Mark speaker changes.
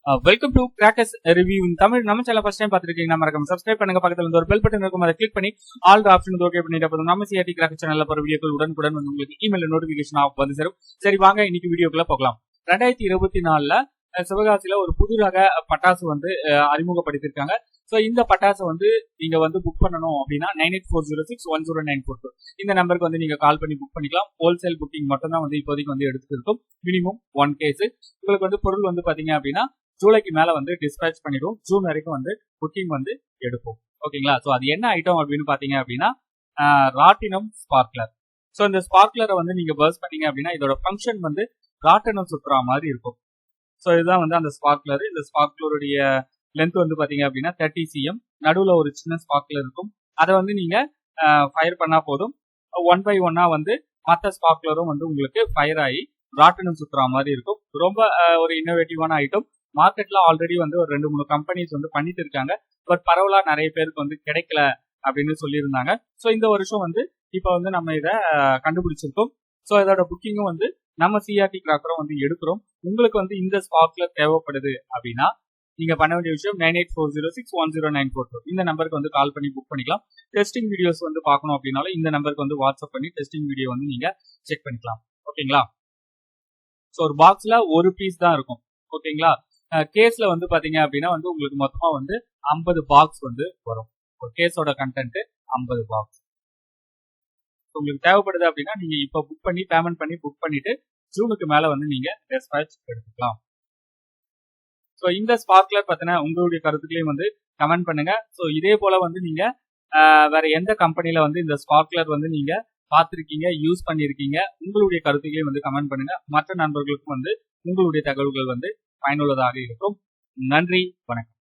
Speaker 1: Welcome to crackers review இன் தமிழ். நம்ம channel first time பார்த்துருக்கீங்க, மறக்காம சப்ஸ்கிரைப் பண்ணுங்க. பக்கத்துல இருந்து ஒரு பெல் பட்டன் இருக்கும், அதை கிளிக் பண்ணி ஆல் ஆப்ஷன் ஓகே பண்ணிட்டு போதும். நம்ம சிஆர்டி கிராக்கர் சேனல்ல போற வீடியோக்கள் உடனுக்குடன் வந்து உங்களுக்கு இமெயில் நோட்டிபிகேஷன் வந்து சேரும். சரி வாங்க இன்னைக்கு வீடியோக்குள்ள போகலாம். 2024ல சிவகாசியில ஒரு புது ரக பட்டாசு வந்து அறிமுகப்படுத்திருக்காங்க. சோ இந்த பட்டாசு வந்து நீங்க வந்து புக் பண்ணணும் அப்படின்னா 9840610942 இந்த நம்பருக்கு வந்து நீங்க கால் பண்ணி புக் பண்ணிக்கலாம். ஹோல்சேல் புக்கிங் மட்டும் தான் வந்து இப்போதைக்கு வந்து எடுத்துட்டு இருக்கும். Minimum 1 case. உங்களுக்கு வந்து பொருள் வந்து பாத்தீங்க அப்படின்னா ஜூலைக்கு மேல வந்து டிஸ்பேச் பண்ணிடுவோம். ஜூன் வரைக்கும் வந்து புக்கிங் வந்து எடுப்போம். ஓகேங்களா? சோ அது என்ன ஐட்டம் அப்படின்னு பாத்தீங்க அப்படின்னா ராட்டினம் ஸ்பார்க்லர். சோ இந்த ஸ்பார்க்லரை வந்து நீங்க பர்ஸ் பண்ணீங்க அப்படின்னா இதோட ஃபங்க்ஷன் வந்து ராட்டினம் சுற்றுற மாதிரி இருக்கும். சோ இதுதான் வந்து அந்த ஸ்பார்க்லர். இந்த ஸ்பார்க்லருடைய லென்த் வந்து பாத்தீங்க அப்படின்னா 30 cm. நடுவுல ஒரு சின்ன ஸ்பார்க்லர் இருக்கும். அதை வந்து நீங்க ஃபயர் பண்ணா போதும். 1 by 1 வந்து மற்ற ஸ்பார்க்லரும் வந்து உங்களுக்கு ஃபயர் ஆகி ராட்டினம் சுற்றுற மாதிரி இருக்கும். ரொம்ப ஒரு இன்னோவேட்டிவான ஐட்டம். மார்க்கெட்ல ஆல்ரெடி வந்து ஒரு 2-3 கம்பெனிஸ் வந்து பண்ணிட்டு இருக்காங்க. பட் பரவலா நிறைய பேருக்கு வந்து கிடைக்கல அப்படின்னு சொல்லியிருந்தாங்க. சோ இந்த வருஷம் வந்து இப்ப வந்து நம்ம இதை கண்டுபிடிச்சிருக்கோம். சோ இதோட புக்கிங்கும் வந்து நம்ம சிஆர்டி கிராக்கரும் வந்து எடுக்கிறோம். உங்களுக்கு வந்து இந்த ஸ்பார்க்லர் தேவைப்படுது அப்படின்னா நீங்க பண்ண வேண்டிய விஷயம் 9840610942 இந்த நம்பருக்கு வந்து கால் பண்ணி புக் பண்ணிக்கலாம். டெஸ்டிங் வீடியோஸ் வந்து பார்க்கணும் அப்படின்னாலும் இந்த நம்பருக்கு வந்து வாட்ஸ்அப் பண்ணி டெஸ்டிங் வீடியோ வந்து நீங்க செக் பண்ணிக்கலாம். ஓகேங்களா? ஸோ ஒரு பாக்ஸ்ல ஒரு பீஸ் தான் இருக்கும். ஓகேங்களா? கேஸ்ல வந்து பாத்தீங்க அப்படின்னா வந்து உங்களுக்கு மொத்தமா வந்து 50 பாக்ஸ் வந்து வரும். ஒரு கேஸோட கண்டென்ட் 50 பாக்ஸ். உங்களுக்கு தேவைப்படுது அப்படின்னா நீங்க இப்ப புக் பண்ணி பேமெண்ட் பண்ணி புக் பண்ணிட்டு ஜூனுக்கு மேல வந்து நீங்க டிஸ்பேட்ச் எடுத்துக்கலாம். ஸோ இந்த ஸ்பார்க்லர் பத்தின உங்களுடைய கருத்துக்களையும் வந்து கமெண்ட் பண்ணுங்க. ஸோ இதே போல வந்து நீங்க வேற எந்த கம்பெனில வந்து இந்த ஸ்பார்க்லர் வந்து நீங்க பார்த்திருக்கீங்க, யூஸ் பண்ணிருக்கீங்க, உங்களுடைய கருத்துக்களையும் வந்து கமெண்ட் பண்ணுங்க. மற்ற நண்பர்களுக்கும் வந்து உங்களுடைய தகவல்கள் வந்து பயனுள்ளதாக இருக்கும். நன்றி, வணக்கம்.